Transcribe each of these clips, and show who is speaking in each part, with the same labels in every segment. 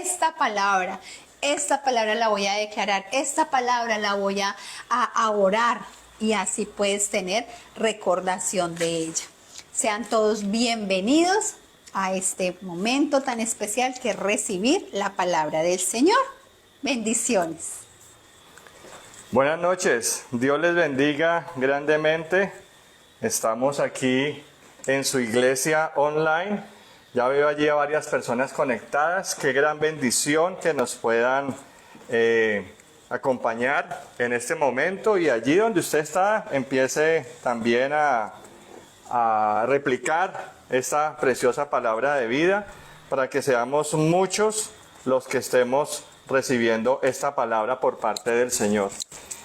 Speaker 1: esta palabra la voy a declarar, esta palabra la voy a orar, y así puedes tener recordación de ella. Sean todos bienvenidos a este momento tan especial que es recibir la palabra del Señor. Bendiciones.
Speaker 2: Buenas noches, Dios les bendiga grandemente. Estamos aquí en su iglesia online. Ya veo allí a varias personas conectadas. Qué gran bendición que nos puedan acompañar en este momento. Y allí donde usted está, empiece también a replicar esta preciosa palabra de vida, para que seamos muchos los que estemos recibiendo esta palabra por parte del Señor.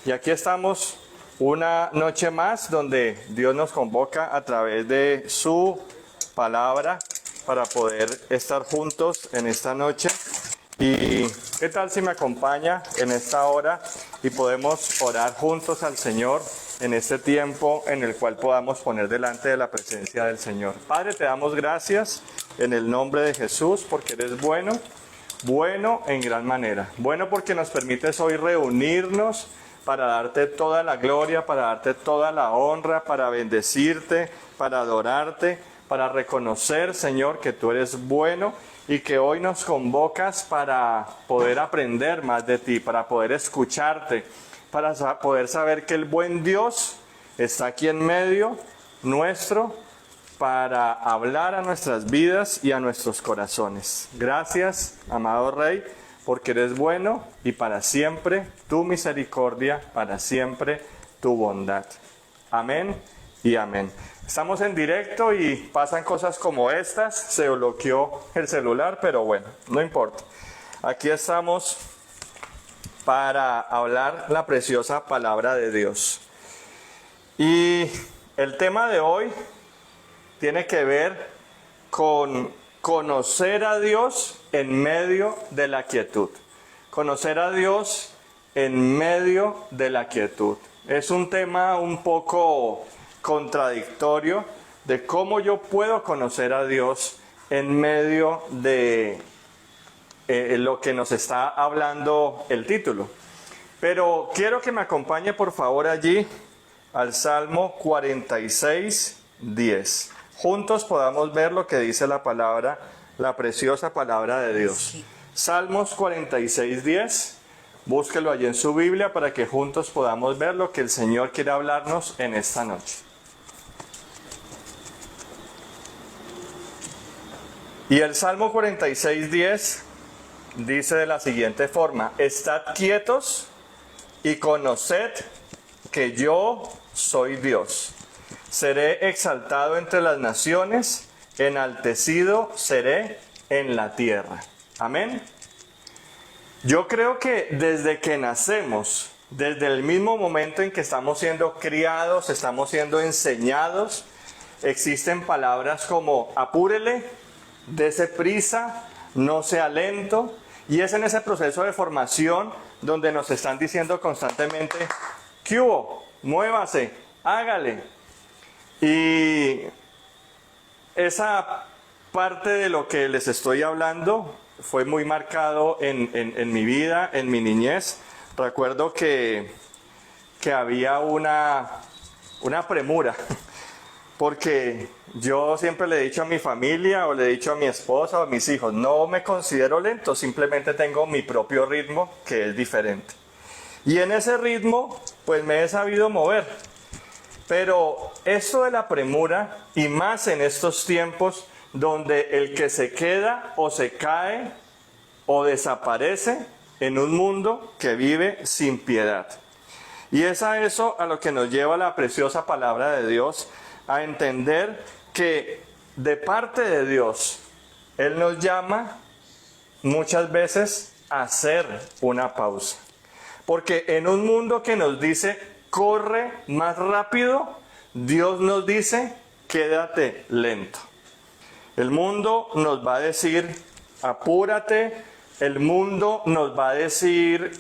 Speaker 2: Y aquí estamos una noche más donde Dios nos convoca a través de su palabra para poder estar juntos en esta noche. Y qué tal si me acompaña en esta hora y podemos orar juntos al Señor en este tiempo en el cual podamos poner delante de la presencia del Señor. Padre, te damos gracias en el nombre de Jesús, porque eres bueno, bueno en gran manera. Bueno porque nos permites hoy reunirnos para darte toda la gloria, para darte toda la honra, para bendecirte, para adorarte, para reconocer, Señor, que tú eres bueno y que hoy nos convocas para poder aprender más de ti, para poder escucharte, para poder saber que el buen Dios está aquí en medio nuestro para hablar a nuestras vidas y a nuestros corazones. Gracias, amado Rey, porque eres bueno y para siempre tu misericordia, para siempre tu bondad. Amén y amén. Estamos en directo y pasan cosas como estas. Se bloqueó el celular, pero bueno, no importa. Aquí estamos para hablar la preciosa palabra de Dios. Y el tema de hoy tiene que ver con conocer a Dios en medio de la quietud. Conocer a Dios en medio de la quietud. Es un tema un poco contradictorio de cómo yo puedo conocer a Dios en medio de lo que nos está hablando el título. Pero quiero que me acompañe por favor allí al Salmo 46, 10. Juntos podamos ver lo que dice la palabra, la preciosa palabra de Dios. Sí. Salmos 46, 10. Búsquelo allí en su Biblia para que juntos podamos ver lo que el Señor quiere hablarnos en esta noche. Y el Salmo 46, 10 dice de la siguiente forma: Estad quietos y conoced que yo soy Dios. Seré exaltado entre las naciones, enaltecido seré en la tierra. Amén. Yo creo que desde que nacemos, desde el mismo momento en que estamos siendo criados, estamos siendo enseñados, existen palabras como apúrele, dese prisa, no sea lento. Y es en ese proceso de formación donde nos están diciendo constantemente: ¿qué hubo? Muévase, hágale. Y esa parte de lo que les estoy hablando fue muy marcado en mi vida, en mi niñez. Recuerdo que había una premura, porque yo siempre le he dicho a mi familia, o le he dicho a mi esposa o a mis hijos: no me considero lento, simplemente tengo mi propio ritmo que es diferente. Y en ese ritmo, pues me he sabido mover. Pero esto de la premura, y más en estos tiempos donde el que se queda o se cae o desaparece en un mundo que vive sin piedad. Y es a eso a lo que nos lleva la preciosa palabra de Dios, a entender que de parte de Dios, Él nos llama muchas veces a hacer una pausa. Porque en un mundo que nos dice: corre más rápido, Dios nos dice: quédate lento. El mundo nos va a decir: apúrate. El mundo nos va a decir: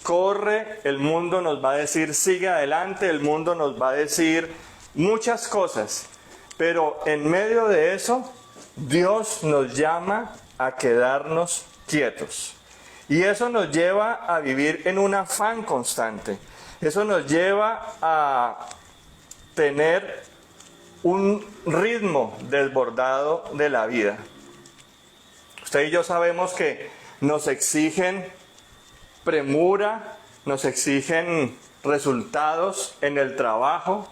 Speaker 2: corre. El mundo nos va a decir: sigue adelante. El mundo nos va a decir muchas cosas. Pero en medio de eso, Dios nos llama a quedarnos quietos. Y eso nos lleva a vivir en un afán constante. Eso nos lleva a tener un ritmo desbordado de la vida. Usted y yo sabemos que nos exigen premura, nos exigen resultados en el trabajo,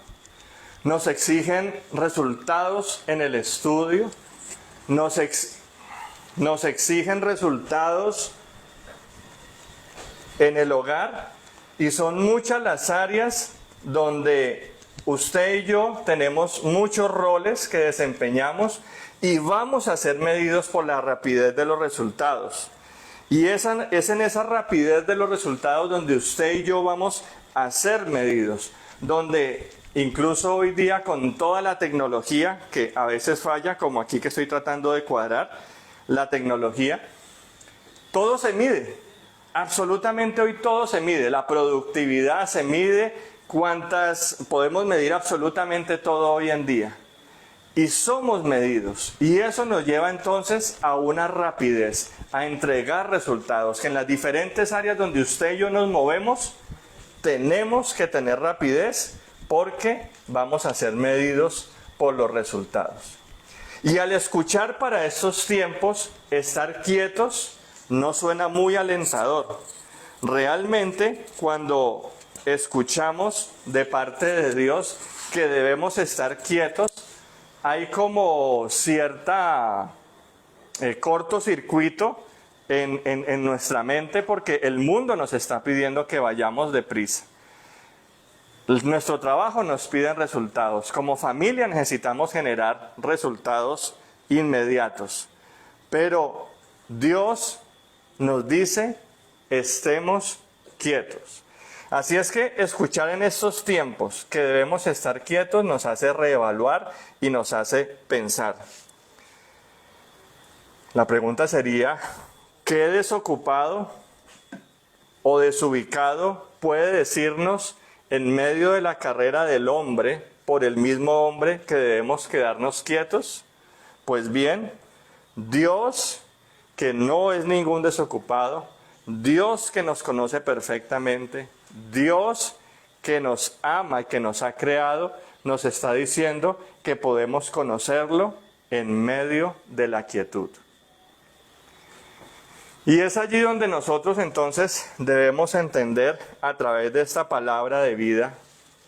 Speaker 2: nos exigen resultados en el estudio, nos exigen resultados en el hogar, y son muchas las áreas donde usted y yo tenemos muchos roles que desempeñamos y vamos a ser medidos por la rapidez de los resultados. Y es en esa rapidez de los resultados donde usted y yo vamos a ser medidos, donde incluso hoy día con toda la tecnología, que a veces falla, como aquí que estoy tratando de cuadrar, la tecnología, todo se mide, absolutamente hoy todo se mide, la productividad se mide, podemos medir absolutamente todo hoy en día. Y somos medidos, y eso nos lleva entonces a una rapidez, a entregar resultados, que en las diferentes áreas donde usted y yo nos movemos, tenemos que tener rapidez porque vamos a ser medidos por los resultados. Y al escuchar para estos tiempos, estar quietos no suena muy alentador. Realmente, cuando escuchamos de parte de Dios que debemos estar quietos, hay como cierta cortocircuito en nuestra mente, porque el mundo nos está pidiendo que vayamos deprisa. Nuestro trabajo nos pide resultados. Como familia necesitamos generar resultados inmediatos. Pero Dios nos dice, estemos quietos. Así es que escuchar en estos tiempos que debemos estar quietos nos hace reevaluar y nos hace pensar. La pregunta sería, ¿qué desocupado o desubicado puede decirnos en medio de la carrera del hombre, por el mismo hombre, que debemos quedarnos quietos? Pues bien, Dios, que no es ningún desocupado, Dios que nos conoce perfectamente, Dios que nos ama y que nos ha creado, nos está diciendo que podemos conocerlo en medio de la quietud. Y es allí donde nosotros entonces debemos entender a través de esta palabra de vida,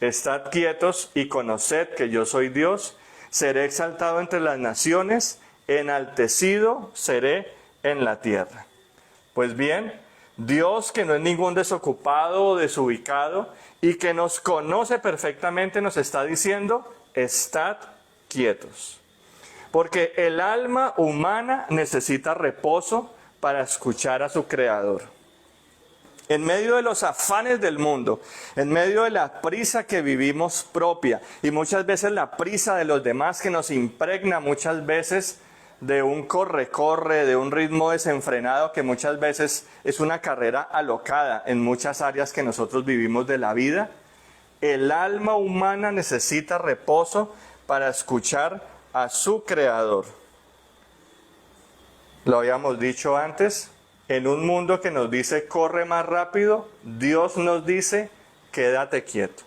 Speaker 2: estad quietos y conoced que yo soy Dios, seré exaltado entre las naciones, enaltecido seré en la tierra. Pues bien, Dios, que no es ningún desocupado o desubicado y que nos conoce perfectamente, nos está diciendo, estad quietos. Porque el alma humana necesita reposo para escuchar a su Creador. En medio de los afanes del mundo, en medio de la prisa que vivimos propia y muchas veces la prisa de los demás que nos impregna muchas veces de un corre-corre, de un ritmo desenfrenado que muchas veces es una carrera alocada en muchas áreas que nosotros vivimos de la vida, el alma humana necesita reposo para escuchar a su Creador. Lo habíamos dicho antes, en un mundo que nos dice corre más rápido, Dios nos dice quédate quieto.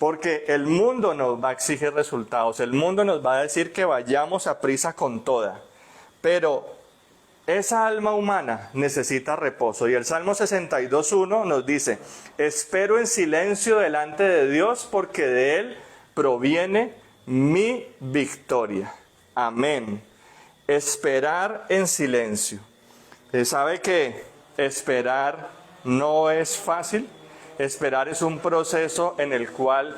Speaker 2: Porque el mundo nos va a exigir resultados, el mundo nos va a decir que vayamos a prisa con toda. Pero esa alma humana necesita reposo. Y el Salmo 62:1 nos dice, espero en silencio delante de Dios porque de Él proviene mi victoria. Amén. Esperar en silencio. ¿Sabe que esperar no es fácil? Esperar es un proceso en el cual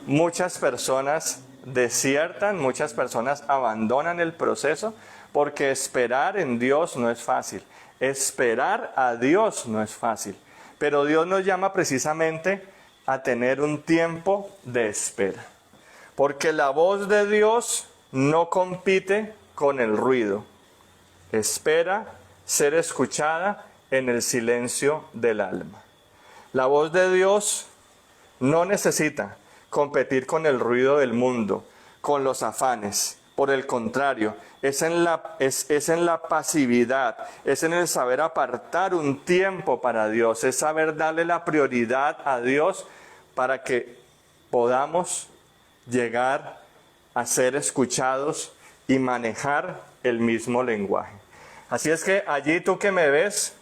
Speaker 2: muchas personas desiertan, muchas personas abandonan el proceso, porque esperar en Dios no es fácil. Esperar a Dios no es fácil. Pero Dios nos llama precisamente a tener un tiempo de espera. Porque la voz de Dios no compite con el ruido. Espera ser escuchada en el silencio del alma. La voz de Dios no necesita competir con el ruido del mundo, con los afanes, Por el contrario, es en la pasividad, es en el saber apartar un tiempo para Dios, es saber darle la prioridad a Dios para que podamos llegar a ser escuchados y manejar el mismo lenguaje. Así es que allí tú que me ves,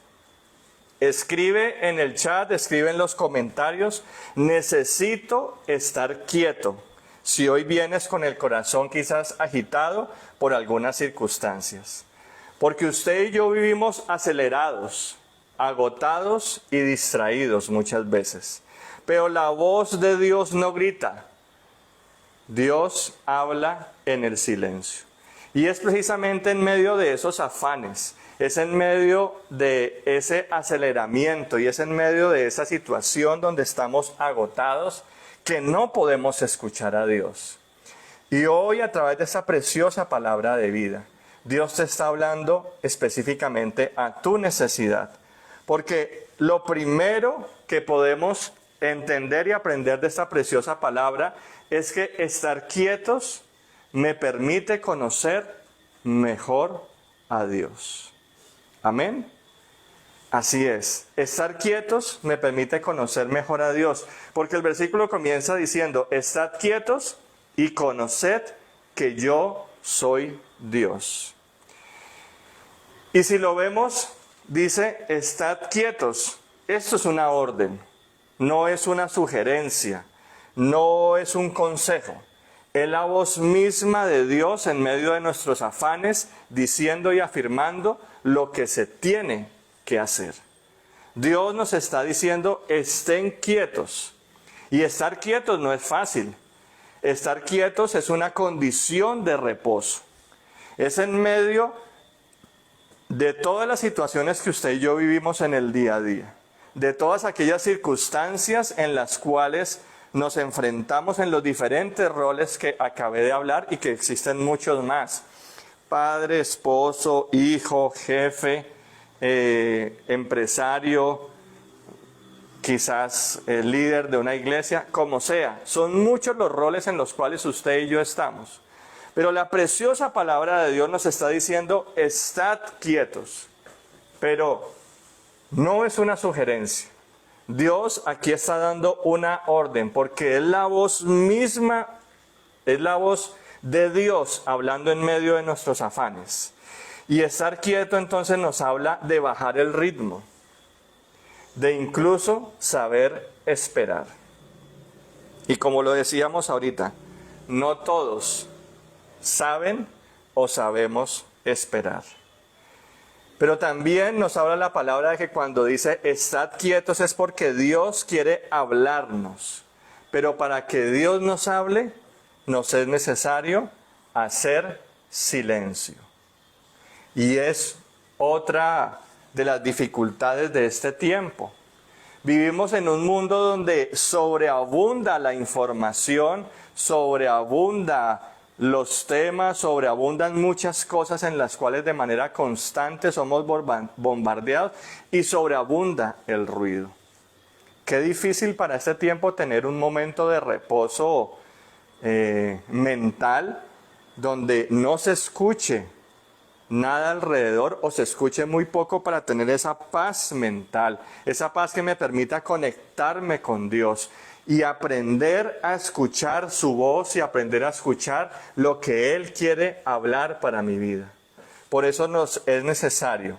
Speaker 2: escribe en el chat, escribe en los comentarios, necesito estar quieto. Si hoy vienes con el corazón quizás agitado por algunas circunstancias. Porque usted y yo vivimos acelerados, agotados y distraídos muchas veces. Pero la voz de Dios no grita. Dios habla en el silencio. Y es precisamente en medio de esos afanes, es en medio de ese aceleramiento y es en medio de esa situación donde estamos agotados que no podemos escuchar a Dios. Y hoy, a través de esa preciosa palabra de vida, Dios te está hablando específicamente a tu necesidad. Porque lo primero que podemos entender y aprender de esta preciosa palabra es que estar quietos me permite conocer mejor a Dios. Amén. Así es, estar quietos me permite conocer mejor a Dios, porque el versículo comienza diciendo, estad quietos y conoced que yo soy Dios. Y si lo vemos, dice, estad quietos. Esto es una orden, no es una sugerencia, no es un consejo. Es la voz misma de Dios en medio de nuestros afanes, diciendo y afirmando lo que se tiene que hacer. Dios nos está diciendo, estén quietos. Y estar quietos no es fácil. Estar quietos es una condición de reposo. Es en medio de todas las situaciones que usted y yo vivimos en el día a día. De todas aquellas circunstancias en las cuales nos enfrentamos en los diferentes roles que acabé de hablar y que existen muchos más. Padre, esposo, hijo, jefe, empresario, quizás líder de una iglesia, como sea. Son muchos los roles en los cuales usted y yo estamos. Pero la preciosa palabra de Dios nos está diciendo, estad quietos. Pero no es una sugerencia. Dios aquí está dando una orden, porque es la voz misma, es la voz de Dios hablando en medio de nuestros afanes. Y estar quieto entonces nos habla de bajar el ritmo, de incluso saber esperar. Y como lo decíamos ahorita, no todos saben o sabemos esperar. Pero también nos habla la palabra de que cuando dice estad quietos es porque Dios quiere hablarnos. Pero para que Dios nos hable, nos es necesario hacer silencio. Y es otra de las dificultades de este tiempo. Vivimos en un mundo donde sobreabunda la información, sobreabunda los temas, sobreabundan muchas cosas en las cuales de manera constante somos bombardeados y sobreabunda el ruido. Qué difícil para este tiempo tener un momento de reposo mental donde no se escuche nada alrededor o se escuche muy poco para tener esa paz mental, esa paz que me permita conectarme con Dios y aprender a escuchar su voz y aprender a escuchar lo que Él quiere hablar para mi vida. Por eso nos es necesario,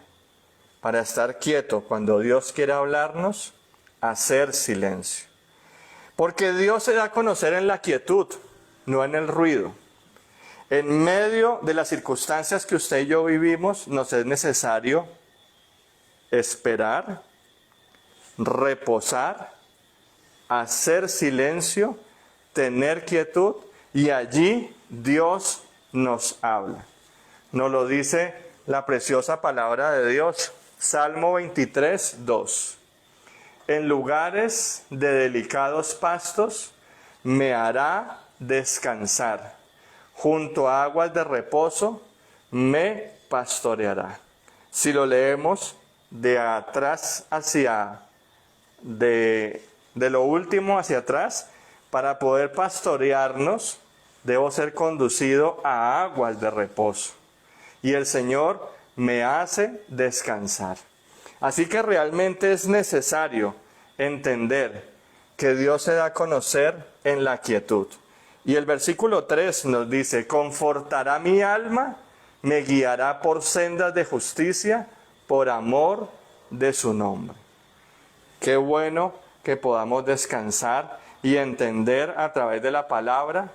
Speaker 2: para estar quieto cuando Dios quiere hablarnos, hacer silencio. Porque Dios se da a conocer en la quietud, no en el ruido. En medio de las circunstancias que usted y yo vivimos, nos es necesario esperar, reposar, hacer silencio, tener quietud, y allí Dios nos habla. Nos lo dice la preciosa palabra de Dios, Salmo 23, 2. En lugares de delicados pastos me hará descansar. Junto a aguas de reposo me pastoreará. Si lo leemos de atrás de lo último hacia atrás, para poder pastorearnos, debo ser conducido a aguas de reposo. Y el Señor me hace descansar. Así que realmente es necesario entender que Dios se da a conocer en la quietud. Y el versículo 3 nos dice, confortará mi alma, me guiará por sendas de justicia, por amor de su nombre. Qué bueno que podamos descansar y entender a través de la palabra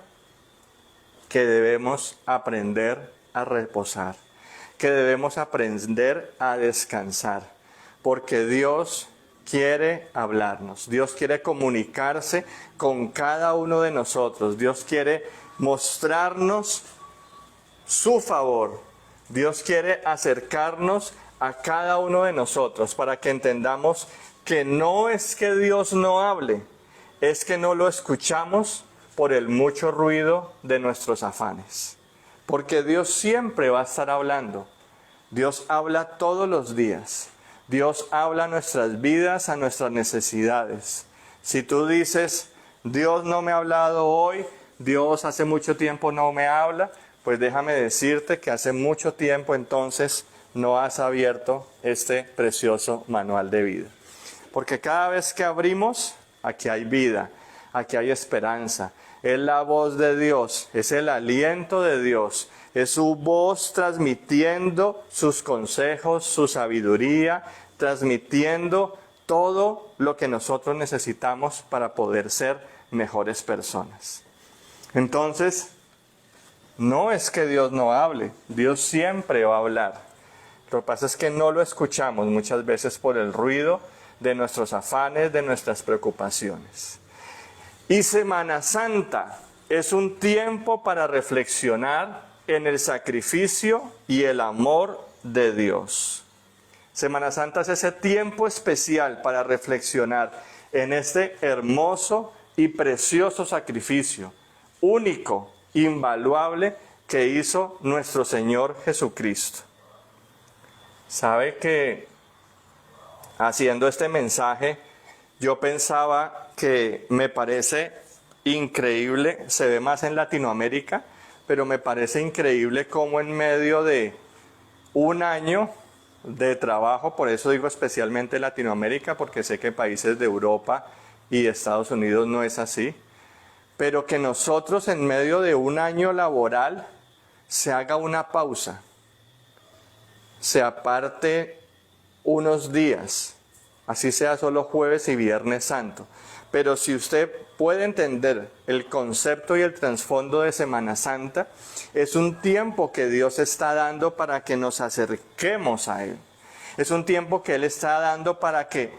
Speaker 2: que debemos aprender a reposar, que debemos aprender a descansar, porque Dios quiere hablarnos, Dios quiere comunicarse con cada uno de nosotros, Dios quiere mostrarnos su favor, Dios quiere acercarnos a cada uno de nosotros para que entendamos que no es que Dios no hable, es que no lo escuchamos por el mucho ruido de nuestros afanes. Porque Dios siempre va a estar hablando. Dios habla todos los días. Dios habla a nuestras vidas, a nuestras necesidades. Si tú dices, Dios no me ha hablado hoy, Dios hace mucho tiempo no me habla, pues déjame decirte que hace mucho tiempo entonces no has abierto este precioso manual de vida. Porque cada vez que abrimos, aquí hay vida, aquí hay esperanza. Es la voz de Dios, es el aliento de Dios, es su voz transmitiendo sus consejos, su sabiduría, transmitiendo todo lo que nosotros necesitamos para poder ser mejores personas. Entonces, no es que Dios no hable, Dios siempre va a hablar. Lo que pasa es que no lo escuchamos muchas veces por el ruido de nuestros afanes, de nuestras preocupaciones. Y Semana Santa es un tiempo para reflexionar en el sacrificio y el amor de Dios. Semana Santa es ese tiempo especial para reflexionar en este hermoso y precioso sacrificio, único, invaluable, que hizo nuestro Señor Jesucristo. ¿Sabe que haciendo este mensaje, yo pensaba que me parece increíble, se ve más en Latinoamérica, pero me parece increíble cómo en medio de un año de trabajo, por eso digo especialmente Latinoamérica, porque sé que países de Europa y de Estados Unidos no es así, pero que nosotros en medio de un año laboral se haga una pausa, se aparte unos días, así sea solo jueves y viernes santo. Pero si usted puede entender el concepto y el trasfondo de Semana Santa, es un tiempo que Dios está dando para que nos acerquemos a Él. Es un tiempo que Él está dando para que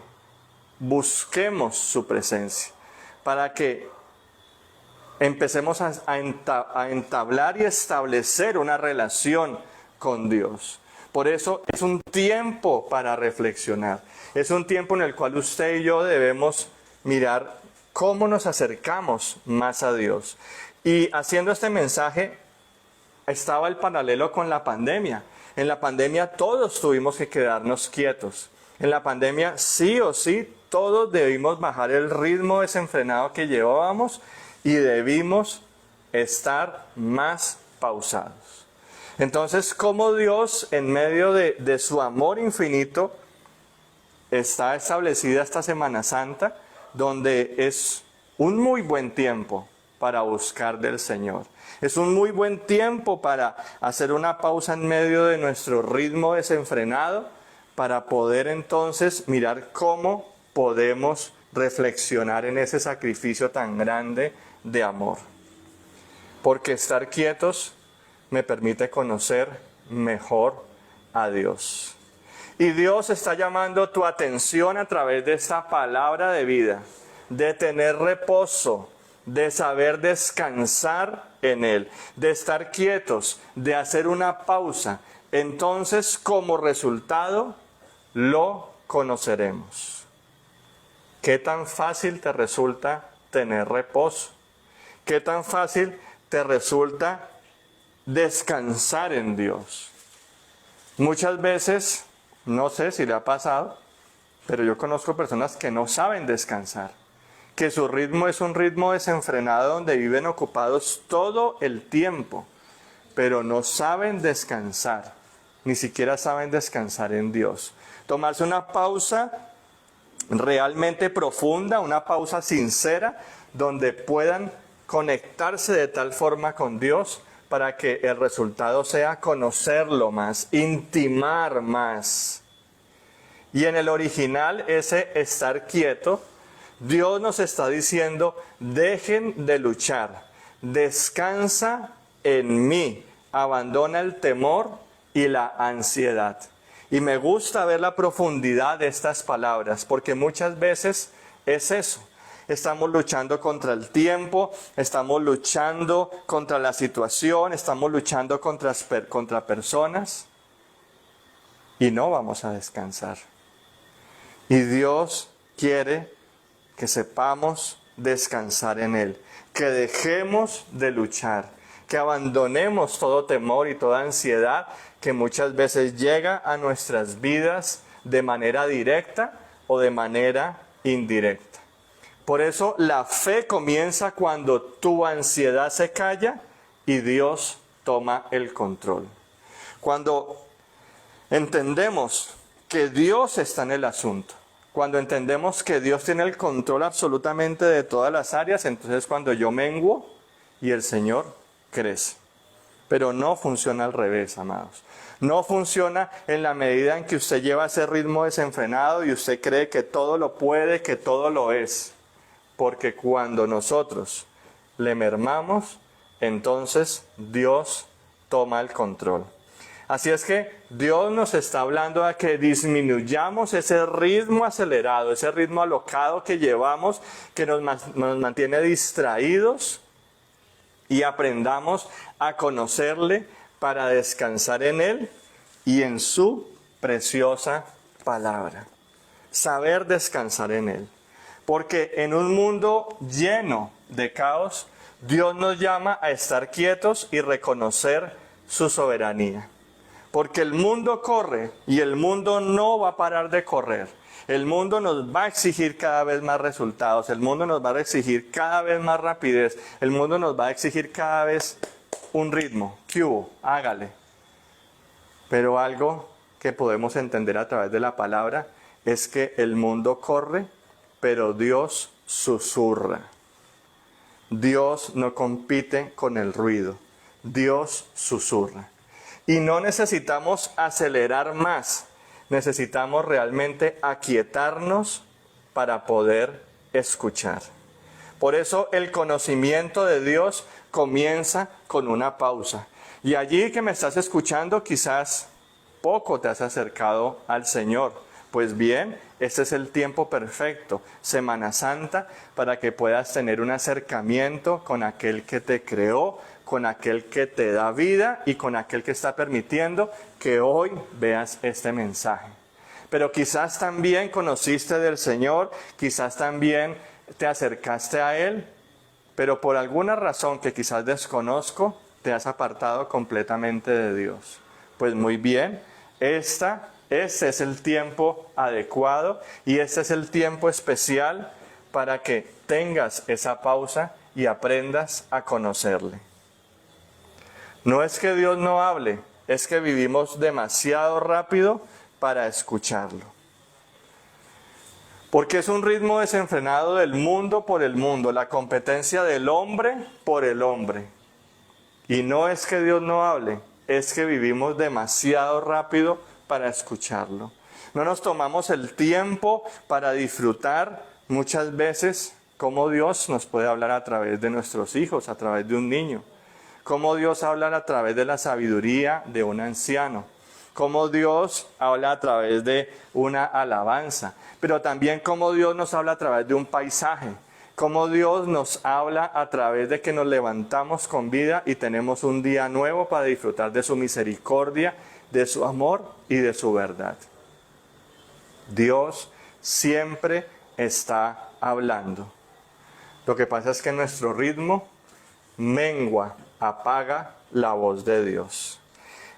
Speaker 2: busquemos su presencia, para que empecemos a entablar y establecer una relación con Dios. Por eso es un tiempo para reflexionar. Es un tiempo en el cual usted y yo debemos mirar cómo nos acercamos más a Dios. Y haciendo este mensaje estaba el paralelo con la pandemia. En la pandemia todos tuvimos que quedarnos quietos. En la pandemia sí o sí todos debimos bajar el ritmo desenfrenado que llevábamos y debimos estar más pausados. Entonces, ¿cómo Dios, en medio de su amor infinito, está establecida esta Semana Santa, donde es un muy buen tiempo para buscar del Señor? Es un muy buen tiempo para hacer una pausa en medio de nuestro ritmo desenfrenado, para poder entonces mirar cómo podemos reflexionar en ese sacrificio tan grande de amor. Porque estar quietos me permite conocer mejor a Dios. Y Dios está llamando tu atención a través de esta palabra de vida, de tener reposo, de saber descansar en Él, de estar quietos, de hacer una pausa. Entonces, como resultado, lo conoceremos. ¿Qué tan fácil te resulta tener reposo? ¿Qué tan fácil te resulta descansar en Dios? Muchas veces, no sé si le ha pasado, pero yo conozco personas que no saben descansar, que su ritmo es un ritmo desenfrenado donde viven ocupados todo el tiempo, pero no saben descansar, ni siquiera saben descansar en Dios. Tomarse una pausa realmente profunda, una pausa sincera, donde puedan conectarse de tal forma con Dios para que el resultado sea conocerlo más, intimar más. Y en el original, ese estar quieto, Dios nos está diciendo, dejen de luchar, descansa en mí, abandona el temor y la ansiedad. Y me gusta ver la profundidad de estas palabras, porque muchas veces es eso. Estamos luchando contra el tiempo, estamos luchando contra la situación, estamos luchando contra personas y no vamos a descansar. Y Dios quiere que sepamos descansar en Él, que dejemos de luchar, que abandonemos todo temor y toda ansiedad que muchas veces llega a nuestras vidas de manera directa o de manera indirecta. Por eso la fe comienza cuando tu ansiedad se calla y Dios toma el control. Cuando entendemos que Dios está en el asunto, cuando entendemos que Dios tiene el control absolutamente de todas las áreas, entonces cuando yo menguo y el Señor crece. Pero no funciona al revés, amados. No funciona en la medida en que usted lleva ese ritmo desenfrenado y usted cree que todo lo puede, que todo lo es. Porque cuando nosotros le mermamos, entonces Dios toma el control. Así es que Dios nos está hablando a que disminuyamos ese ritmo acelerado, ese ritmo alocado que llevamos, que nos mantiene distraídos, y aprendamos a conocerle para descansar en Él y en su preciosa palabra. Saber descansar en Él. Porque en un mundo lleno de caos, Dios nos llama a estar quietos y reconocer su soberanía. Porque el mundo corre y el mundo no va a parar de correr. El mundo nos va a exigir cada vez más resultados. El mundo nos va a exigir cada vez más rapidez. El mundo nos va a exigir cada vez un ritmo. ¿Qué hubo? Hágale. Pero algo que podemos entender a través de la palabra es que el mundo corre, pero Dios susurra. Dios no compite con el ruido. Dios susurra. Y no necesitamos acelerar más. Necesitamos realmente aquietarnos para poder escuchar. Por eso el conocimiento de Dios comienza con una pausa. Y allí que me estás escuchando, quizás poco te has acercado al Señor. Pues bien, este es el tiempo perfecto, Semana Santa, para que puedas tener un acercamiento con aquel que te creó, con aquel que te da vida y con aquel que está permitiendo que hoy veas este mensaje. Pero quizás también conociste del Señor, quizás también te acercaste a Él, pero por alguna razón que quizás desconozco, te has apartado completamente de Dios. Pues muy bien, este es el tiempo adecuado y este es el tiempo especial para que tengas esa pausa y aprendas a conocerle. No es que Dios no hable, es que vivimos demasiado rápido para escucharlo. Porque es un ritmo desenfrenado del mundo por el mundo, la competencia del hombre por el hombre. Y no es que Dios no hable, es que vivimos demasiado rápido para escucharlo. No nos tomamos el tiempo para disfrutar muchas veces cómo Dios nos puede hablar a través de nuestros hijos, a través de un niño. Cómo Dios habla a través de la sabiduría de un anciano. Cómo Dios habla a través de una alabanza. Pero también cómo Dios nos habla a través de un paisaje. Cómo Dios nos habla a través de que nos levantamos con vida y tenemos un día nuevo para disfrutar de su misericordia, de su amor y de su verdad. Dios siempre está hablando. Lo que pasa es que nuestro ritmo mengua, apaga la voz de Dios.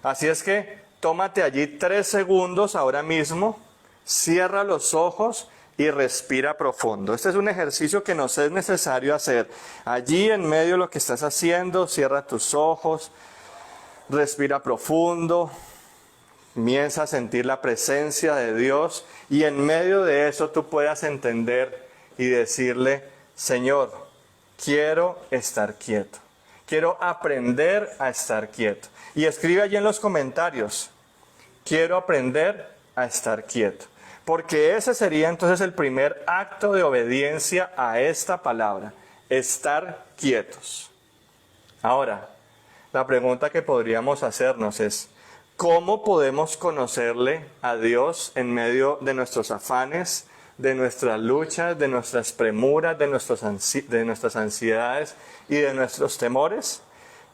Speaker 2: Así es que tómate allí 3 segundos ahora mismo, cierra los ojos y respira profundo. Este es un ejercicio que nos es necesario hacer. Allí en medio de lo que estás haciendo, cierra tus ojos, respira profundo, comienza a sentir la presencia de Dios y en medio de eso tú puedas entender y decirle, Señor, quiero estar quieto. Quiero aprender a estar quieto. Y escribe allí en los comentarios, quiero aprender a estar quieto. Porque ese sería entonces el primer acto de obediencia a esta palabra, estar quietos. Ahora, la pregunta que podríamos hacernos es, ¿cómo podemos conocerle a Dios en medio de nuestros afanes, de nuestras luchas, de nuestras premuras, de nuestras ansiedades y de nuestros temores?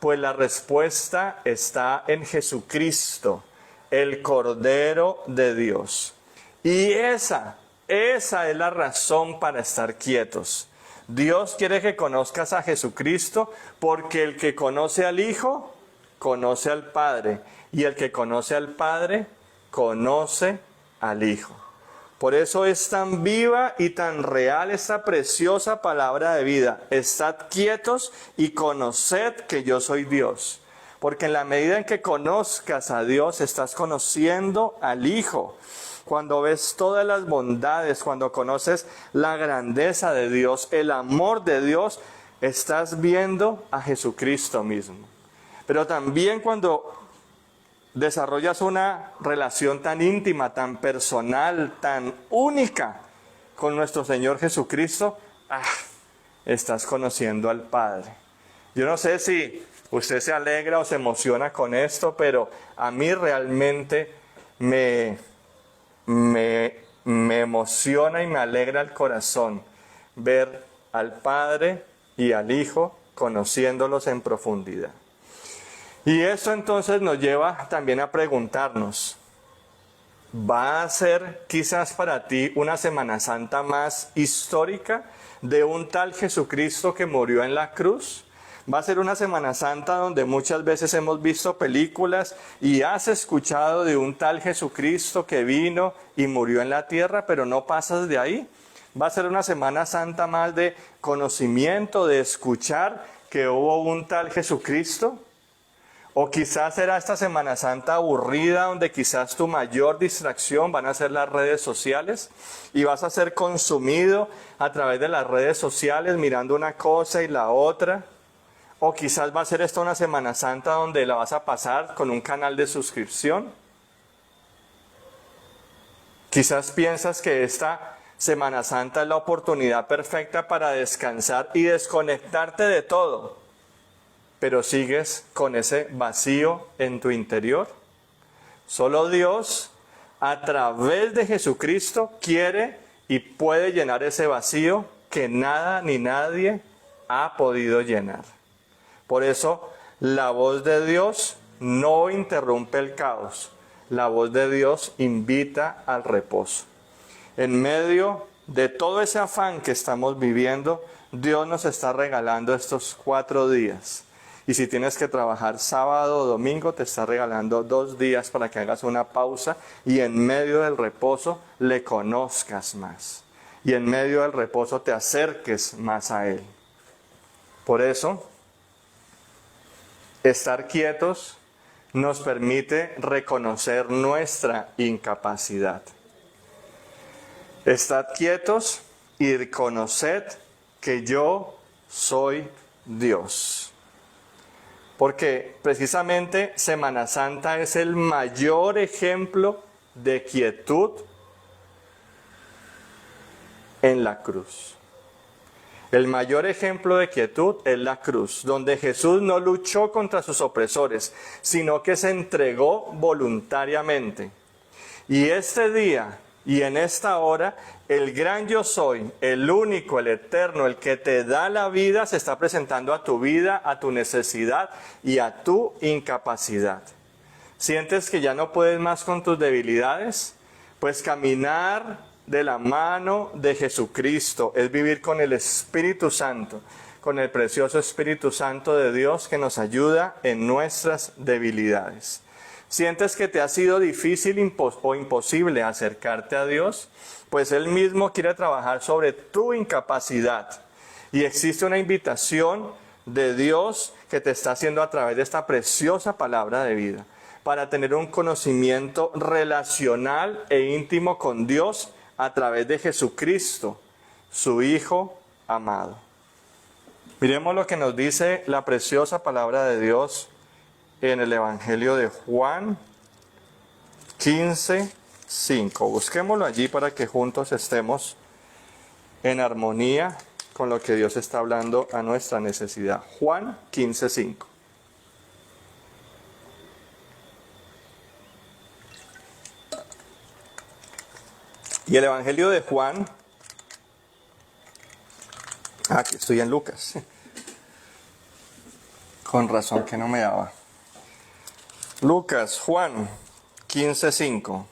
Speaker 2: Pues la respuesta está en Jesucristo, el Cordero de Dios. Y esa es la razón para estar quietos. Dios quiere que conozcas a Jesucristo porque el que conoce al Hijo, conoce al Padre. Y el que conoce al Padre, conoce al Hijo. Por eso es tan viva y tan real esta preciosa palabra de vida. Estad quietos y conoced que yo soy Dios. Porque en la medida en que conozcas a Dios, estás conociendo al Hijo. Cuando ves todas las bondades, cuando conoces la grandeza de Dios, el amor de Dios, estás viendo a Jesucristo mismo. Pero también cuando desarrollas una relación tan íntima, tan personal, tan única con nuestro Señor Jesucristo, estás conociendo al Padre. Yo no sé si usted se alegra o se emociona con esto, pero a mí realmente me emociona y me alegra el corazón ver al Padre y al Hijo conociéndolos en profundidad. Y eso entonces nos lleva también a preguntarnos, ¿va a ser quizás para ti una Semana Santa más histórica de un tal Jesucristo que murió en la cruz? Va a ser una Semana Santa donde muchas veces hemos visto películas y has escuchado de un tal Jesucristo que vino y murió en la tierra, pero no pasas de ahí. Va a ser una Semana Santa más de conocimiento, de escuchar que hubo un tal Jesucristo. O quizás será esta Semana Santa aburrida donde quizás tu mayor distracción van a ser las redes sociales y vas a ser consumido a través de las redes sociales mirando una cosa y la otra. O quizás va a ser esta una Semana Santa donde la vas a pasar con un canal de suscripción. Quizás piensas que esta Semana Santa es la oportunidad perfecta para descansar y desconectarte de todo. Pero sigues con ese vacío en tu interior. Solo Dios, a través de Jesucristo, quiere y puede llenar ese vacío que nada ni nadie ha podido llenar. Por eso, la voz de Dios no interrumpe el caos. La voz de Dios invita al reposo. En medio de todo ese afán que estamos viviendo, Dios nos está regalando estos 4 días. Y si tienes que trabajar sábado o domingo, te está regalando 2 días para que hagas una pausa y en medio del reposo le conozcas más. Y en medio del reposo te acerques más a Él. Por eso, estar quietos nos permite reconocer nuestra incapacidad. Estad quietos y reconoced que yo soy Dios. Porque precisamente Semana Santa es el mayor ejemplo de quietud en la cruz. El mayor ejemplo de quietud es la cruz, donde Jesús no luchó contra sus opresores, sino que se entregó voluntariamente. Y este día y en esta hora, el gran yo soy, el único, el eterno, el que te da la vida, se está presentando a tu vida, a tu necesidad y a tu incapacidad. ¿Sientes que ya no puedes más con tus debilidades? Pues caminar de la mano de Jesucristo es vivir con el Espíritu Santo, con el precioso Espíritu Santo de Dios que nos ayuda en nuestras debilidades. ¿Sientes que te ha sido difícil o imposible acercarte a Dios? Pues Él mismo quiere trabajar sobre tu incapacidad. Y existe una invitación de Dios que te está haciendo a través de esta preciosa palabra de vida, para tener un conocimiento relacional e íntimo con Dios a través de Jesucristo, su Hijo amado. Miremos lo que nos dice la preciosa palabra de Dios en el Evangelio de Juan 15:5. Busquémoslo allí para que juntos estemos en armonía con lo que Dios está hablando a nuestra necesidad. Juan 15:5. Y el Evangelio de Juan, aquí estoy en Lucas, con razón que no me daba. Lucas, Juan 15:5,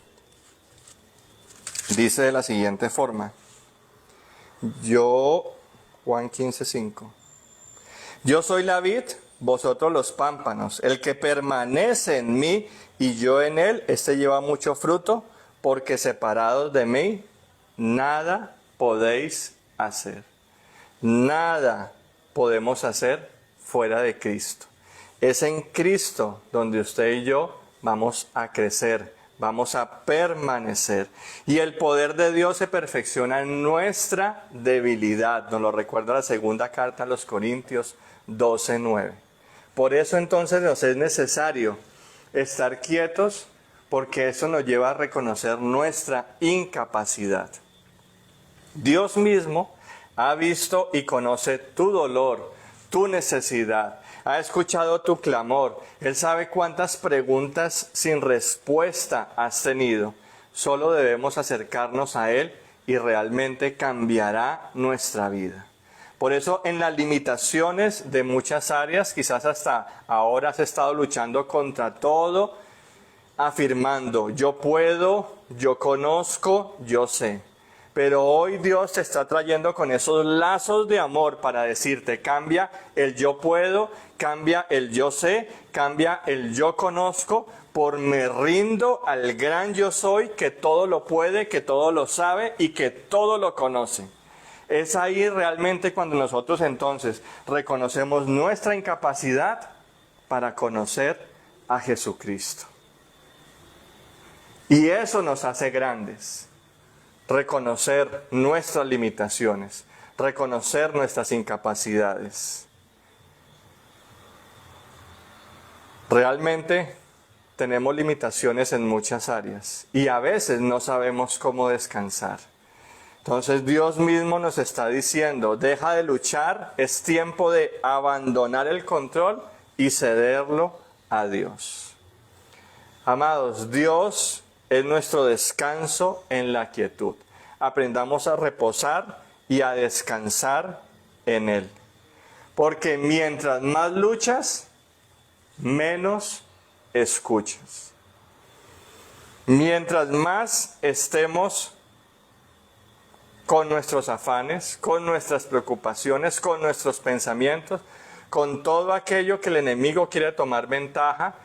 Speaker 2: dice de la siguiente forma, Juan 15:5, yo soy la vid, vosotros los pámpanos, el que permanece en mí y yo en él, este lleva mucho fruto, porque separados de mí, nada podéis hacer. Nada podemos hacer fuera de Cristo. Es en Cristo donde usted y yo vamos a crecer, vamos a permanecer. Y el poder de Dios se perfecciona en nuestra debilidad. Nos lo recuerda la segunda carta a los Corintios 12:9. Por eso entonces nos es necesario estar quietos, porque eso nos lleva a reconocer nuestra incapacidad. Dios mismo ha visto y conoce tu dolor, tu necesidad, ha escuchado tu clamor. Él sabe cuántas preguntas sin respuesta has tenido. Solo debemos acercarnos a Él y realmente cambiará nuestra vida. Por eso en las limitaciones de muchas áreas, quizás hasta ahora has estado luchando contra todo, afirmando, yo puedo, yo conozco, yo sé. Pero hoy Dios te está trayendo con esos lazos de amor para decirte, cambia el yo puedo, cambia el yo sé, cambia el yo conozco, por me rindo al gran yo soy, que todo lo puede, que todo lo sabe y que todo lo conoce. Es ahí realmente cuando nosotros entonces reconocemos nuestra incapacidad para conocer a Jesucristo. Y eso nos hace grandes. Reconocer nuestras limitaciones, reconocer nuestras incapacidades. Realmente tenemos limitaciones en muchas áreas y a veces no sabemos cómo descansar. Entonces Dios mismo nos está diciendo, deja de luchar, es tiempo de abandonar el control y cederlo a Dios. Amados, Dios es nuestro descanso en la quietud. Aprendamos a reposar y a descansar en Él. Porque mientras más luchas, menos escuchas. Mientras más estemos con nuestros afanes, con nuestras preocupaciones, con nuestros pensamientos, con todo aquello que el enemigo quiere tomar ventaja,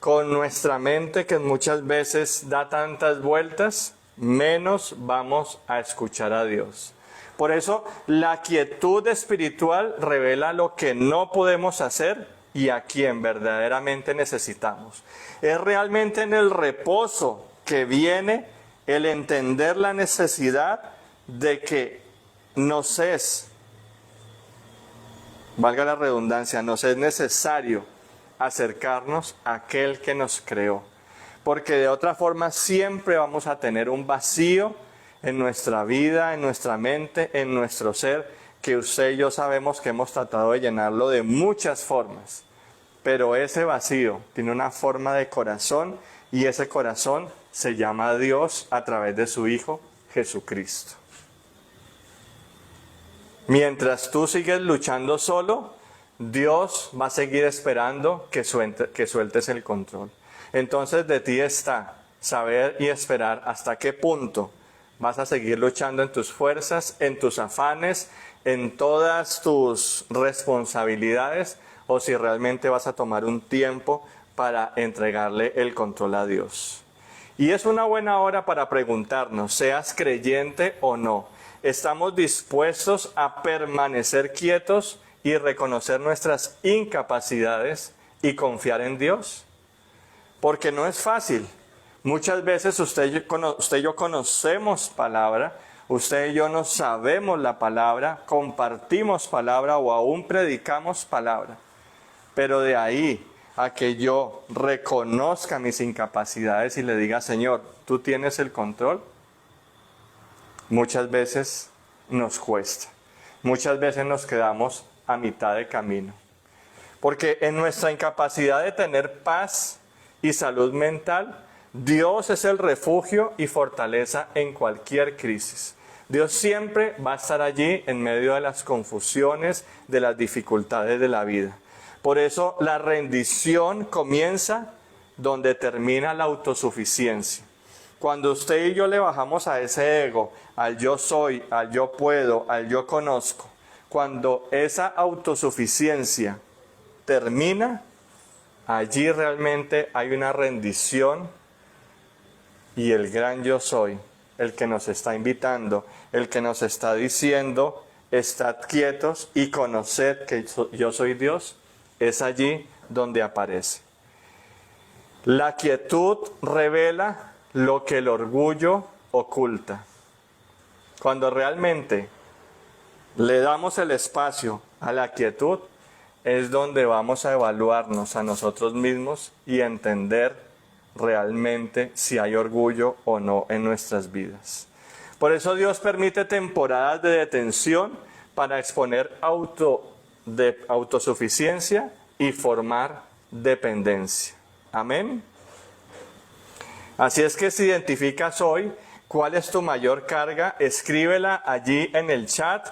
Speaker 2: con nuestra mente que muchas veces da tantas vueltas, menos vamos a escuchar a Dios. Por eso la quietud espiritual revela lo que no podemos hacer y a quien verdaderamente necesitamos. Es realmente en el reposo que viene el entender la necesidad de que nos es, valga la redundancia, nos es necesario acercarnos a aquel que nos creó. Porque de otra forma siempre vamos a tener un vacío en nuestra vida, en nuestra mente, en nuestro ser, que usted y yo sabemos que hemos tratado de llenarlo de muchas formas. Pero ese vacío tiene una forma de corazón y ese corazón se llama Dios a través de su Hijo Jesucristo. Mientras tú sigues luchando solo, Dios va a seguir esperando que sueltes el control. Entonces de ti está saber y esperar hasta qué punto vas a seguir luchando en tus fuerzas, en tus afanes, en todas tus responsabilidades, o si realmente vas a tomar un tiempo para entregarle el control a Dios. Y es una buena hora para preguntarnos, seas creyente o no, ¿estamos dispuestos a permanecer quietos y reconocer nuestras incapacidades y confiar en Dios? Porque no es fácil. Muchas veces usted y yo conocemos palabra, usted y yo no sabemos la palabra, compartimos palabra o aún predicamos palabra. Pero de ahí a que yo reconozca mis incapacidades y le diga, Señor, ¿tú tienes el control? Muchas veces nos cuesta. Muchas veces nos quedamos a mitad de camino. Porque en nuestra incapacidad de tener paz y salud mental, Dios es el refugio y fortaleza en cualquier crisis. Dios siempre va a estar allí en medio de las confusiones, de las dificultades de la vida. Por eso la rendición comienza donde termina la autosuficiencia. Cuando usted y yo le bajamos a ese ego, al yo soy, al yo puedo, al yo conozco, cuando esa autosuficiencia termina, allí realmente hay una rendición y el gran yo soy, el que nos está invitando, el que nos está diciendo, estad quietos y conoced que yo soy Dios, es allí donde aparece. La quietud revela lo que el orgullo oculta. Cuando realmente le damos el espacio a la quietud, es donde vamos a evaluarnos a nosotros mismos y entender realmente si hay orgullo o no en nuestras vidas. Por eso Dios permite temporadas de detención para exponer autosuficiencia y formar dependencia. Amén. Así es que si identificas hoy cuál es tu mayor carga, escríbela allí en el chat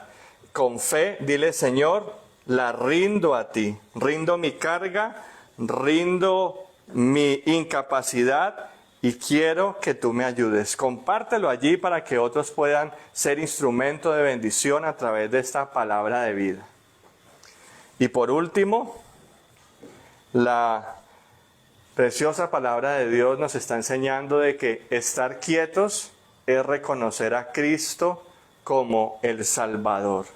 Speaker 2: con fe. Dile, Señor, la rindo a ti. Rindo mi carga, rindo mi incapacidad y quiero que tú me ayudes. Compártelo allí para que otros puedan ser instrumento de bendición a través de esta palabra de vida. Y por último, la preciosa palabra de Dios nos está enseñando de que estar quietos es reconocer a Cristo como el Salvador.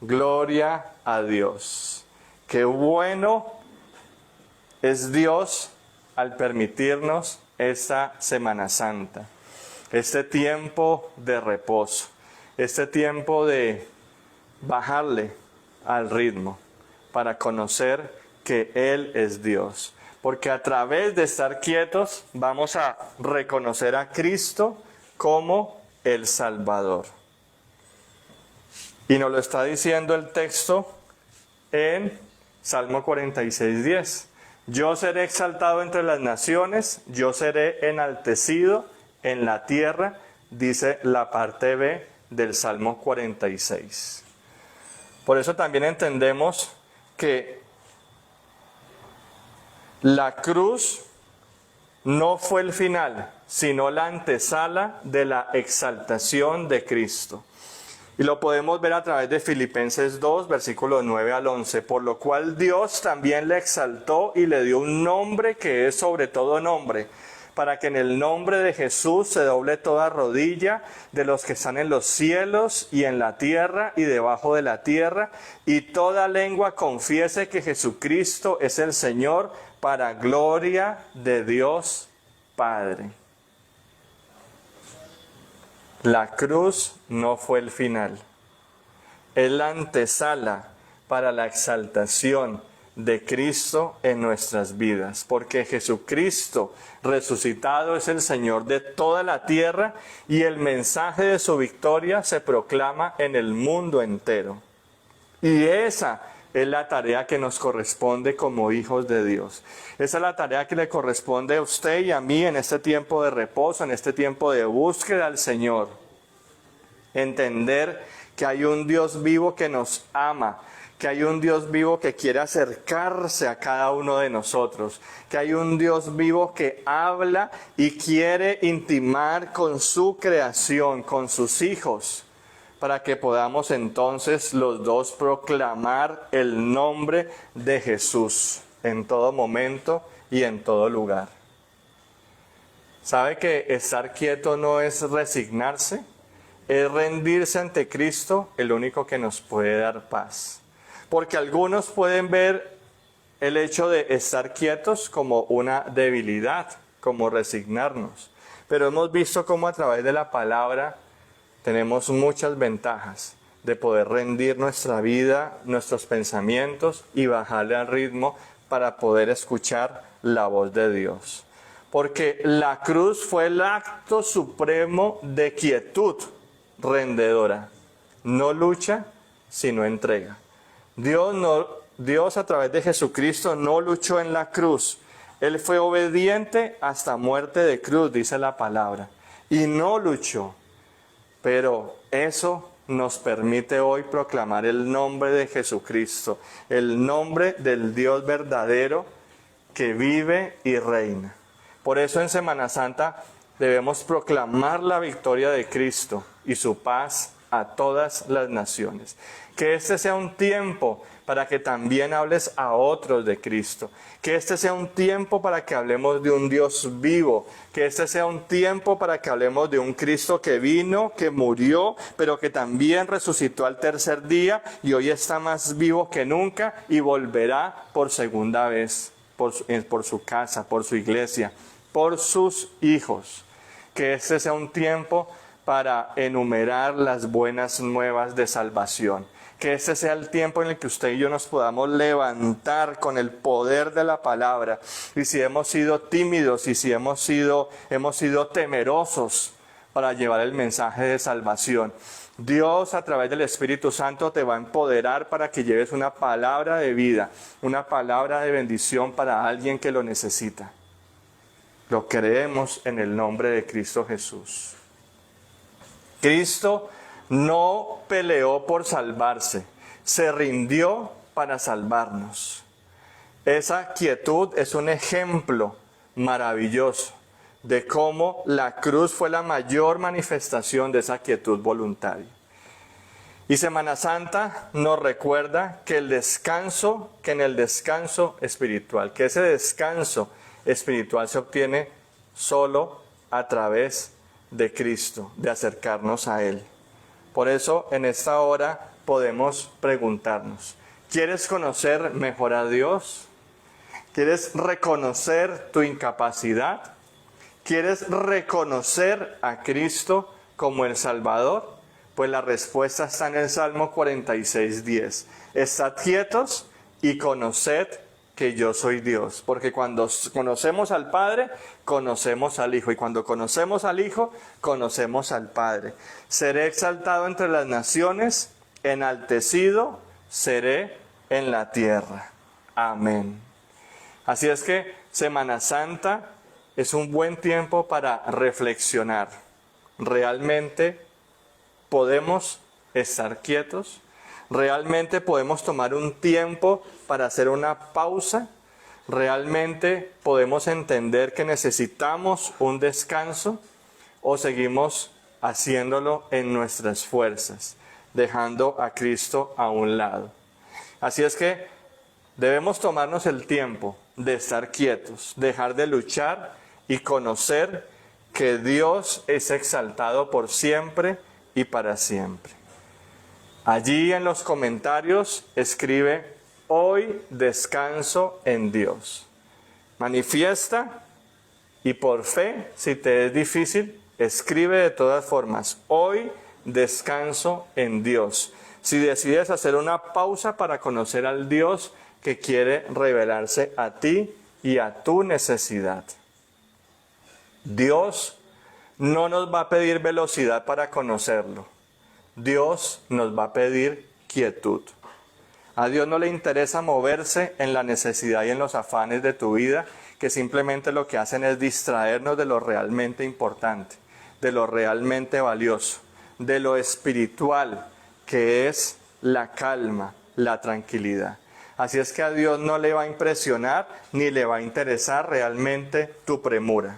Speaker 2: Gloria a Dios. Qué bueno es Dios al permitirnos esta Semana Santa, este tiempo de reposo, este tiempo de bajarle al ritmo para conocer que Él es Dios. Porque a través de estar quietos vamos a reconocer a Cristo como el Salvador. Y nos lo está diciendo el texto en Salmo 46:10. Yo seré exaltado entre las naciones, yo seré enaltecido en la tierra, dice la parte B del Salmo 46. Por eso también entendemos que la cruz no fue el final, sino la antesala de la exaltación de Cristo. Y lo podemos ver a través de Filipenses 2, versículos 9 al 11. Por lo cual Dios también le exaltó y le dio un nombre que es sobre todo nombre, para que en el nombre de Jesús se doble toda rodilla de los que están en los cielos y en la tierra y debajo de la tierra, y toda lengua confiese que Jesucristo es el Señor, para gloria de Dios Padre. La cruz no fue el final, es la antesala para la exaltación de Cristo en nuestras vidas, porque Jesucristo resucitado es el Señor de toda la tierra y el mensaje de su victoria se proclama en el mundo entero. Y esa es la tarea que nos corresponde como hijos de Dios. Esa es la tarea que le corresponde a usted y a mí en este tiempo de reposo, en este tiempo de búsqueda al Señor. Entender que hay un Dios vivo que nos ama, que hay un Dios vivo que quiere acercarse a cada uno de nosotros, que hay un Dios vivo que habla y quiere intimar con su creación, con sus hijos, para que podamos entonces los dos proclamar el nombre de Jesús en todo momento y en todo lugar. ¿Sabe que estar quieto no es resignarse? Es rendirse ante Cristo, el único que nos puede dar paz. Porque algunos pueden ver el hecho de estar quietos como una debilidad, como resignarnos. Pero hemos visto cómo a través de la palabra tenemos muchas ventajas de poder rendir nuestra vida, nuestros pensamientos y bajarle al ritmo para poder escuchar la voz de Dios. Porque la cruz fue el acto supremo de quietud rendedora. No lucha, sino entrega. Dios a través de Jesucristo no luchó en la cruz. Él fue obediente hasta muerte de cruz, dice la palabra. Y no luchó. Pero eso nos permite hoy proclamar el nombre de Jesucristo, el nombre del Dios verdadero que vive y reina. Por eso en Semana Santa debemos proclamar la victoria de Cristo y su paz a todas las naciones. Que este sea un tiempo para que también hables a otros de Cristo. Que este sea un tiempo para que hablemos de un Dios vivo. Que este sea un tiempo para que hablemos de un Cristo que vino, que murió, pero que también resucitó al tercer día y hoy está más vivo que nunca y volverá por segunda vez por su casa, por su iglesia, por sus hijos. Que este sea un tiempo para enumerar las buenas nuevas de salvación. Que este sea el tiempo en el que usted y yo nos podamos levantar con el poder de la palabra. Y si hemos sido tímidos y si hemos sido temerosos para llevar el mensaje de salvación, Dios a través del Espíritu Santo te va a empoderar para que lleves una palabra de vida, una palabra de bendición para alguien que lo necesita. Lo creemos en el nombre de Cristo Jesús. Cristo no peleó por salvarse, se rindió para salvarnos. Esa quietud es un ejemplo maravilloso de cómo la cruz fue la mayor manifestación de esa quietud voluntaria. Y Semana Santa nos recuerda que en el descanso espiritual, que ese descanso espiritual se obtiene solo a través de Cristo, de acercarnos a Él. Por eso en esta hora podemos preguntarnos, ¿quieres conocer mejor a Dios? ¿Quieres reconocer tu incapacidad? ¿Quieres reconocer a Cristo como el Salvador? Pues la respuesta está en el Salmo 46:10. Estad quietos y conoced que yo soy Dios. Porque cuando conocemos al Padre, conocemos al Hijo. Y cuando conocemos al Hijo, conocemos al Padre. Seré exaltado entre las naciones, enaltecido seré en la tierra. Amén. Así es que Semana Santa es un buen tiempo para reflexionar. ¿Realmente podemos estar quietos? ¿Realmente podemos tomar un tiempo para hacer una pausa? ¿Realmente podemos entender que necesitamos un descanso? ¿O seguimos haciéndolo en nuestras fuerzas, dejando a Cristo a un lado? Así es que debemos tomarnos el tiempo de estar quietos, dejar de luchar y conocer que Dios es exaltado por siempre y para siempre. Allí en los comentarios escribe, hoy descanso en Dios. Manifiesta y por fe, si te es difícil, escribe de todas formas, hoy descanso en Dios. Si decides hacer una pausa para conocer al Dios que quiere revelarse a ti y a tu necesidad. Dios no nos va a pedir velocidad para conocerlo. Dios nos va a pedir quietud. A Dios no le interesa moverse en la necesidad y en los afanes de tu vida, que simplemente lo que hacen es distraernos de lo realmente importante, de lo realmente valioso, de lo espiritual, que es la calma, la tranquilidad. Así es que a Dios no le va a impresionar ni le va a interesar realmente tu premura.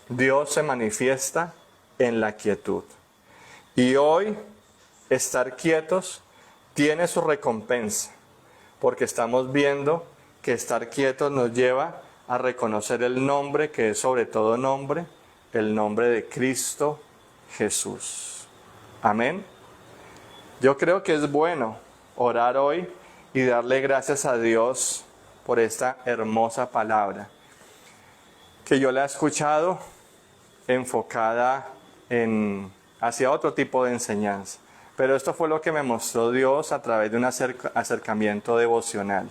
Speaker 2: Dios se manifiesta en la quietud. Y hoy, estar quietos tiene su recompensa, porque estamos viendo que estar quietos nos lleva a reconocer el nombre que es sobre todo nombre, el nombre de Cristo Jesús. Amén. Yo creo que es bueno orar hoy y darle gracias a Dios por esta hermosa palabra, que yo la he escuchado enfocada hacia otro tipo de enseñanza. Pero esto fue lo que me mostró Dios a través de un acercamiento devocional,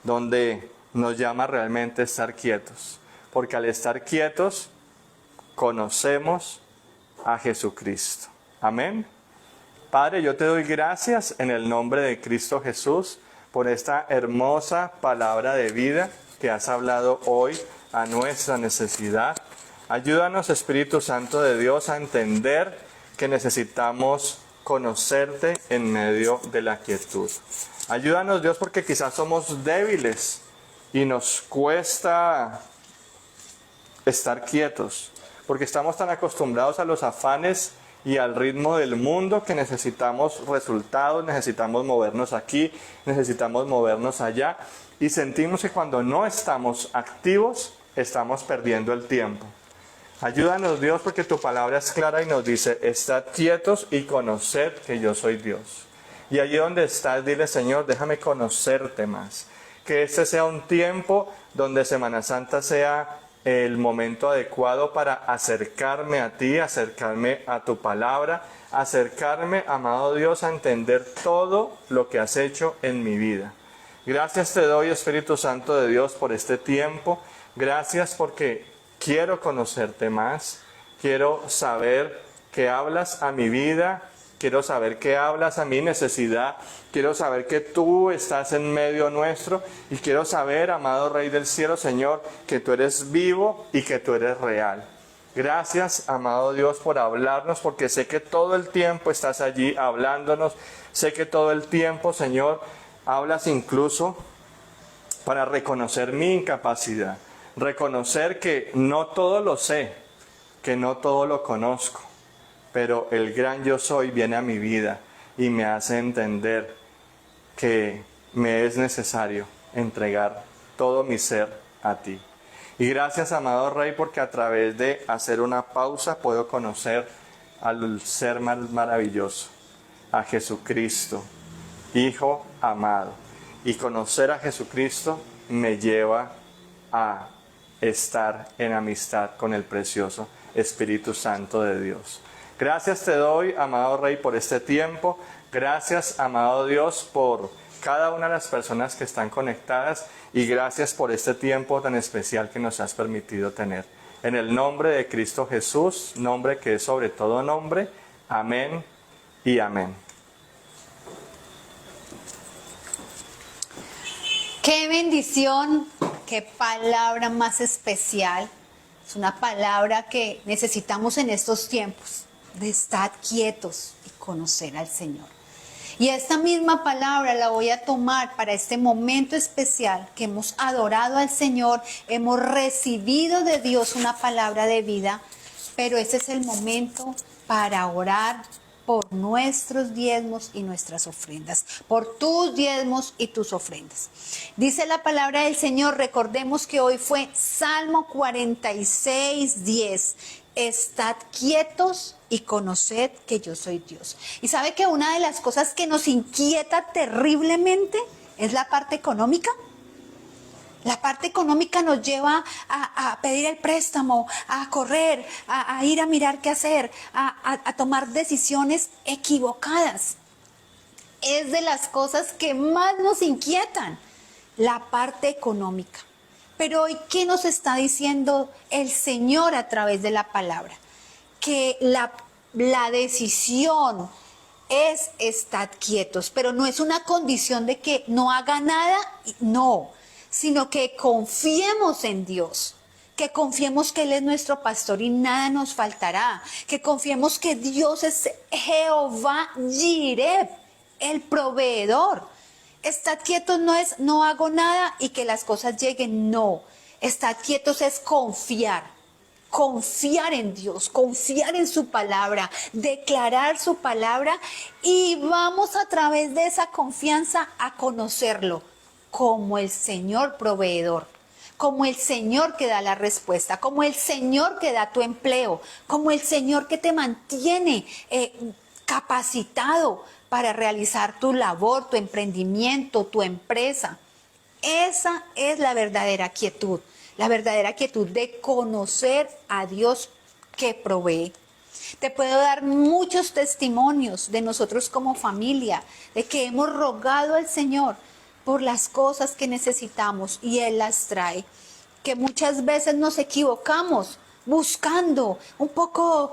Speaker 2: donde nos llama realmente a estar quietos. Porque al estar quietos, conocemos a Jesucristo. Amén. Padre, yo te doy gracias en el nombre de Cristo Jesús por esta hermosa palabra de vida que has hablado hoy a nuestra necesidad. Ayúdanos, Espíritu Santo de Dios, a entender que necesitamos conocerte en medio de la quietud. Ayúdanos, Dios, porque quizás somos débiles y nos cuesta estar quietos, porque estamos tan acostumbrados a los afanes y al ritmo del mundo que necesitamos resultados, necesitamos movernos aquí, necesitamos movernos allá, y sentimos que cuando no estamos activos, estamos perdiendo el tiempo. Ayúdanos, Dios, porque tu palabra es clara y nos dice: estad quietos y conoced que yo soy Dios. Y allí donde estás, dile: Señor, déjame conocerte más. Que este sea un tiempo donde Semana Santa sea el momento adecuado para acercarme a ti, acercarme a tu palabra, acercarme, amado Dios, a entender todo lo que has hecho en mi vida. Gracias te doy, Espíritu Santo de Dios, por este tiempo. Gracias porque quiero conocerte más, quiero saber que hablas a mi vida, quiero saber que hablas a mi necesidad, quiero saber que tú estás en medio nuestro y quiero saber, amado Rey del Cielo, Señor, que tú eres vivo y que tú eres real. Gracias, amado Dios, por hablarnos, porque sé que todo el tiempo estás allí hablándonos, sé que todo el tiempo, Señor, hablas incluso para reconocer mi incapacidad. Reconocer que no todo lo sé, que no todo lo conozco, pero el gran yo soy viene a mi vida y me hace entender que me es necesario entregar todo mi ser a ti. Y gracias, amado Rey, porque a través de hacer una pausa puedo conocer al ser más maravilloso, a Jesucristo, Hijo amado. Y conocer a Jesucristo me lleva a estar en amistad con el precioso Espíritu Santo de Dios. Gracias te doy, amado Rey, por este tiempo. Gracias, amado Dios, por cada una de las personas que están conectadas, y gracias por este tiempo tan especial que nos has permitido tener. En el nombre de Cristo Jesús, nombre que es sobre todo nombre. Amén y amén.
Speaker 1: Qué bendición, qué palabra más especial. Es una palabra que necesitamos en estos tiempos, de estar quietos y conocer al Señor. Y esta misma palabra la voy a tomar para este momento especial que hemos adorado al Señor, hemos recibido de Dios una palabra de vida, pero este es el momento para orar por nuestros diezmos y nuestras ofrendas, por tus diezmos y tus ofrendas. Dice la palabra del Señor, recordemos que hoy fue Salmo 46:10. Estad quietos y conoced que yo soy Dios. Y sabe que una de las cosas que nos inquieta terriblemente es la parte económica. La parte económica nos lleva a pedir el préstamo, a correr, a ir a mirar qué hacer, a tomar decisiones equivocadas. Es de las cosas que más nos inquietan, la parte económica. Pero hoy, ¿qué nos está diciendo el Señor a través de la palabra? Que la decisión es estar quietos, pero no es una condición de que no haga nada, no, sino que confiemos en Dios, que confiemos que Él es nuestro pastor y nada nos faltará, que confiemos que Dios es Jehová Jireh, el proveedor. Estar quietos no es no hago nada y que las cosas lleguen, no. Estar quietos es confiar en Dios, confiar en su palabra, declarar su palabra, y vamos a través de esa confianza a conocerlo como el Señor proveedor, como el Señor que da la respuesta, como el Señor que da tu empleo, como el Señor que te mantiene capacitado para realizar tu labor, tu emprendimiento, tu empresa. Esa es la verdadera quietud de conocer a Dios que provee. Te puedo dar muchos testimonios de nosotros como familia, de que hemos rogado al Señor por las cosas que necesitamos y Él las trae. Que muchas veces nos equivocamos buscando un poco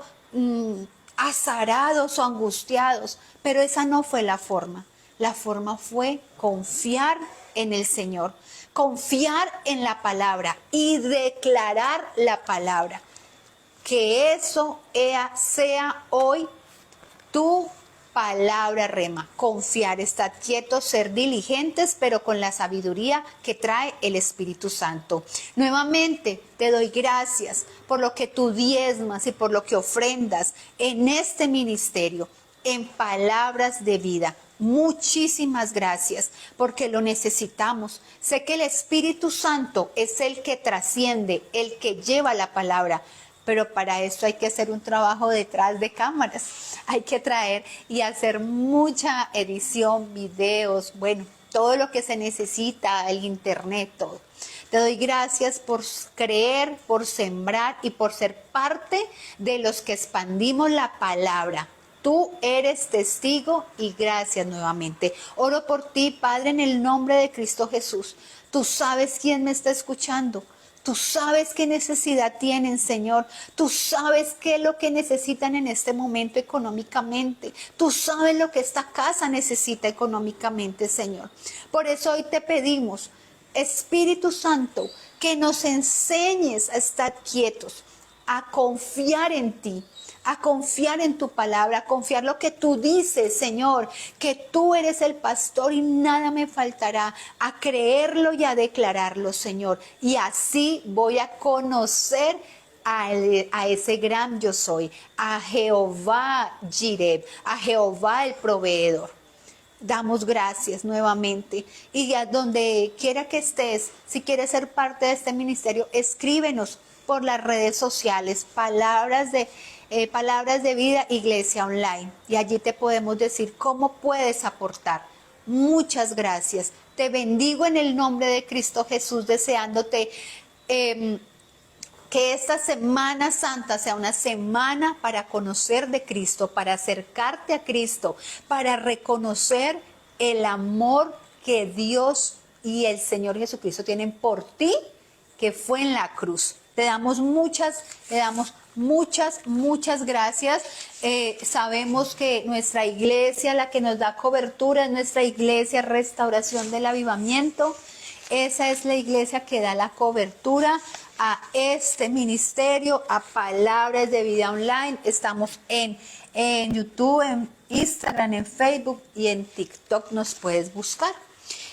Speaker 1: azarados o angustiados, pero esa no fue la forma. La forma fue confiar en el Señor, confiar en la palabra y declarar la palabra. Que eso sea hoy tu palabra rema. Confiar, estar quietos, ser diligentes, pero con la sabiduría que trae el Espíritu Santo. Nuevamente te doy gracias por lo que tú diezmas y por lo que ofrendas en este ministerio, en Palabras de Vida. Muchísimas gracias, porque lo necesitamos. Sé que el Espíritu Santo es el que trasciende, el que lleva la palabra. Pero para eso hay que hacer un trabajo detrás de cámaras. Hay que traer y hacer mucha edición, videos, bueno, todo lo que se necesita, el internet, todo. Te doy gracias por creer, por sembrar y por ser parte de los que expandimos la palabra. Tú eres testigo y gracias nuevamente. Oro por ti, Padre, en el nombre de Cristo Jesús. Tú sabes quién me está escuchando. Tú sabes qué necesidad tienen, Señor. Tú sabes qué es lo que necesitan en este momento económicamente. Tú sabes lo que esta casa necesita económicamente, Señor. Por eso hoy te pedimos, Espíritu Santo, que nos enseñes a estar quietos, a confiar en ti, a confiar en tu palabra, a confiar lo que tú dices, Señor, que tú eres el pastor y nada me faltará, a creerlo y a declararlo, Señor. Y así voy a conocer a ese gran yo soy, a Jehová Jireh, a Jehová el proveedor. Damos gracias nuevamente y a donde quiera que estés, si quieres ser parte de este ministerio, escríbenos por las redes sociales, Palabras de Vida Iglesia Online, y allí te podemos decir cómo puedes aportar. Muchas gracias. Te bendigo en el nombre de Cristo Jesús, deseándote que esta Semana Santa sea una semana para conocer de Cristo, para acercarte a Cristo, para reconocer el amor que Dios y el Señor Jesucristo tienen por ti, que fue en la cruz. Te damos muchas gracias. Sabemos que nuestra iglesia, la que nos da cobertura, es nuestra iglesia Restauración del Avivamiento. Esa es la iglesia que da la cobertura a este ministerio, a Palabras de Vida Online. Estamos en YouTube, en Instagram, en Facebook y en TikTok nos puedes buscar.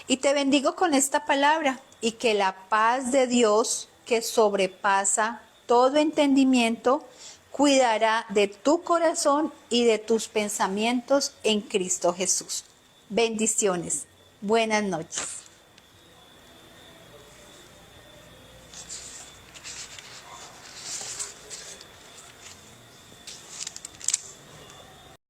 Speaker 1: Y te bendigo con esta palabra y que la paz de Dios, que sobrepasa todo entendimiento, cuidará de tu corazón y de tus pensamientos en Cristo Jesús. Bendiciones. Buenas noches.